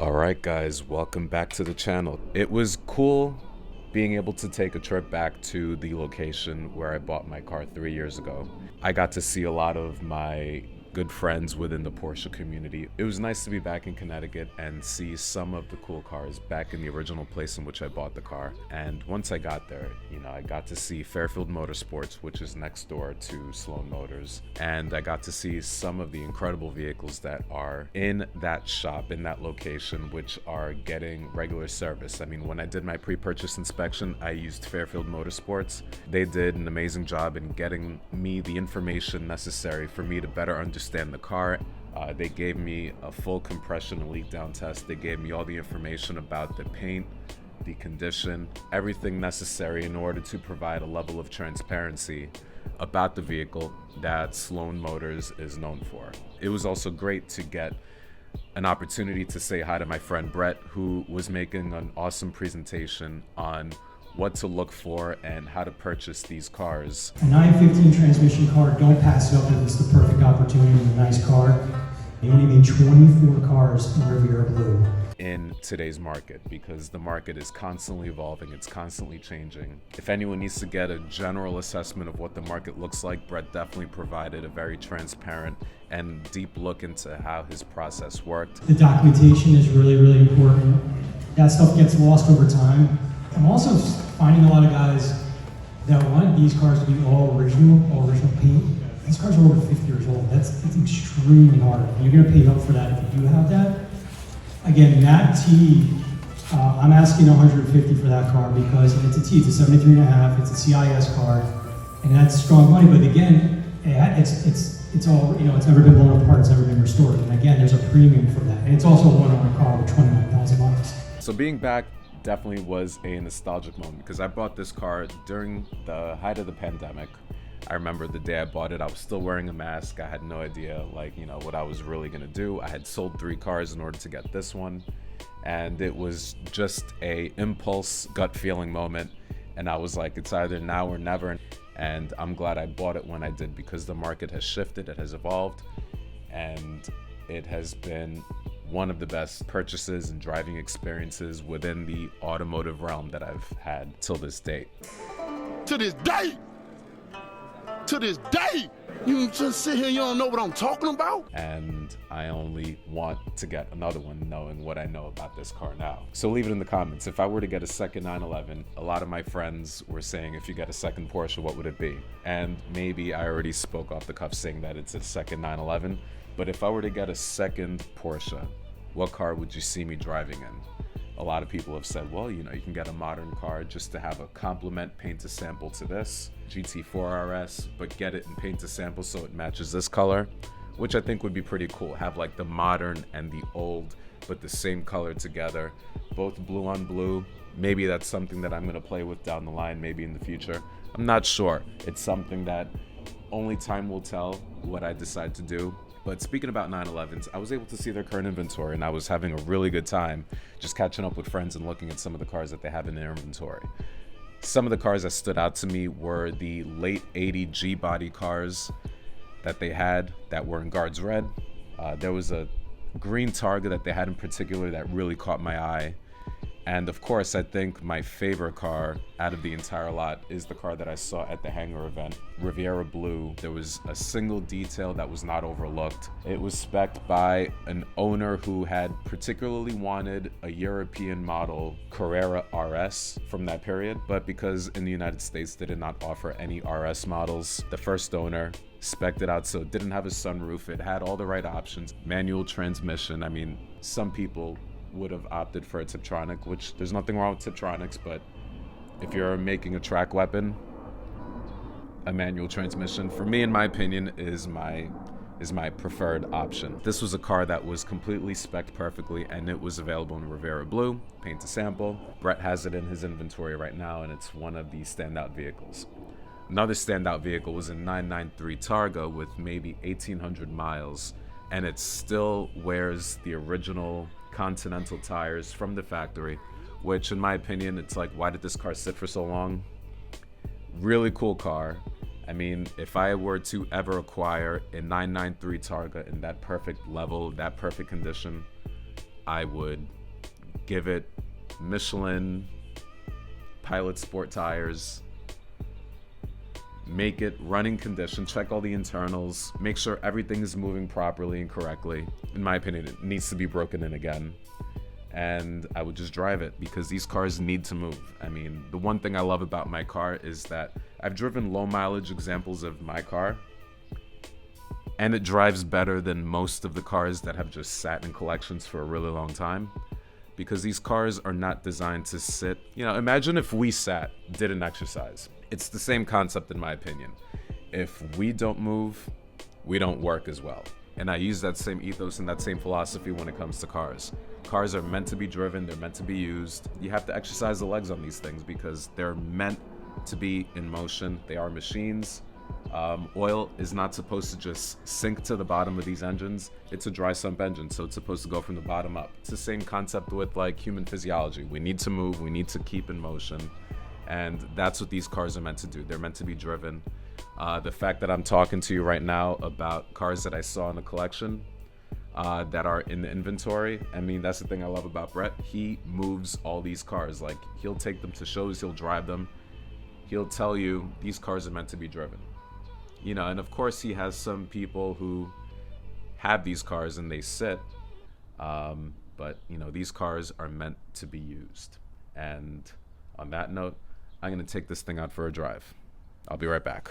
Alright guys, welcome back to the channel. It was cool being able to take a trip back to the location where I bought my car 3 years ago. I got to see a lot of my good friends within the Porsche community. It was nice to be back in Connecticut and see some of the cool cars back in the original place in which I bought the car. And once I got there, I got to see Fairfield Motorsports, which is next door to Sloan Motors. And I got to see some of the incredible vehicles that are in that shop, in that location, which are getting regular service. I mean, when I did my pre-purchase inspection, I used Fairfield Motorsports. They did an amazing job in getting me the information necessary for me to better understand the car. They gave me a full compression and leak down test. They gave me all the information about the paint, the condition, everything necessary in order to provide a level of transparency about the vehicle that Sloan Motors is known for. It was also great to get an opportunity to say hi to my friend Brett, who was making an awesome presentation on what to look for and how to purchase these cars. A 915 transmission car, don't pass it up if it's the perfect opportunity with a nice car. They only made 24 cars in Riviera Blue. In today's market, because the market is constantly evolving, it's constantly changing. If anyone needs to get a general assessment of what the market looks like, Brett definitely provided a very transparent and deep look into how his process worked. The documentation is really, really important. That stuff gets lost over time. I'm also finding a lot of guys that want these cars to be all original paint. These cars are over 50 years old. That's extremely hard. You're gonna pay up for that if you do have that. Again, that T, I'm asking 150 for that car because it's a T, it's a 73 and a half, it's a CIS car, and that's strong money, but again, it's all, it's never been blown apart, it's never been restored, and again, there's a premium for that, and it's also a one-owner car with 29,000 miles. So being back definitely was a nostalgic moment because I bought this car during the height of the pandemic. I remember the day I bought it, I was still wearing a mask. I had no idea, what I was really gonna do. I had sold 3 cars in order to get this one, and it was just a impulse, gut feeling moment. And I was like, it's either now or never. And I'm glad I bought it when I did because the market has shifted, it has evolved, and it has been one of the best purchases and driving experiences within the automotive realm that I've had till this date. To this day, you just sit here, you don't know what I'm talking about? And I only want to get another one knowing what I know about this car now. So leave it in the comments. If I were to get a second 911, a lot of my friends were saying, if you get a second Porsche, what would it be? And maybe I already spoke off the cuff saying that it's a second 911, but if I were to get a second Porsche, what car would you see me driving in? A lot of people have said, well, you can get a modern car just to have a complement paint to sample to this GT4 RS, but get it in paint to sample so it matches this color, which I think would be pretty cool. Have like the modern and the old, but the same color together, both blue on blue. Maybe that's something that I'm gonna play with down the line, maybe in the future. I'm not sure. It's something that only time will tell what I decide to do. But speaking about 911s, I was able to see their current inventory and I was having a really good time just catching up with friends and looking at some of the cars that they have in their inventory. Some of the cars that stood out to me were the late 80 G-body cars that they had that were in Guards Red. There was a green Targa that they had in particular that really caught my eye. And of course, I think my favorite car out of the entire lot is the car that I saw at the hangar event, Riviera Blue. There was a single detail that was not overlooked. It was spec'd by an owner who had particularly wanted a European model Carrera RS from that period, but because in the United States they did not offer any RS models, the first owner spec'd it out so it didn't have a sunroof, it had all the right options, manual transmission. I mean, some people would have opted for a Tiptronic, which there's nothing wrong with Tiptronics, but if you're making a track weapon, a manual transmission, for me, in my opinion, is my preferred option. This was a car that was completely spec'd perfectly, and it was available in Riviera Blue, paint to sample. Brett has it in his inventory right now, and it's one of the standout vehicles. Another standout vehicle was a 993 Targa with maybe 1,800 miles, and it still wears the original Continental tires from the factory, which in my opinion, it's like, why did this car sit for so long? Really cool car. I mean, if I were to ever acquire a 993 Targa in that perfect level, that perfect condition, I would give it Michelin Pilot Sport tires, make it running condition, check all the internals, make sure everything is moving properly and correctly. In my opinion, it needs to be broken in again. And I would just drive it because these cars need to move. I mean, the one thing I love about my car is that I've driven low mileage examples of my car, and it drives better than most of the cars that have just sat in collections for a really long time, because these cars are not designed to sit. You know, imagine if we sat, didn't exercise. It's the same concept in my opinion. If we don't move, we don't work as well. And I use that same ethos and that same philosophy when it comes to cars. Cars are meant to be driven, they're meant to be used. You have to exercise the legs on these things because they're meant to be in motion. They are machines. Oil is not supposed to just sink to the bottom of these engines. It's a dry sump engine, so it's supposed to go from the bottom up. It's the same concept with like human physiology. We need to move, we need to keep in motion. And that's what these cars are meant to do. They're meant to be driven. The fact that I'm talking to you right now about cars that I saw in the collection that are in the inventory, I mean, that's the thing I love about Brett. He moves all these cars. Like, he'll take them to shows, he'll drive them. He'll tell you these cars are meant to be driven. You know, and of course he has some people who have these cars and they sit. But, you know, these cars are meant to be used. And on that note, I'm going to take this thing out for a drive. I'll be right back.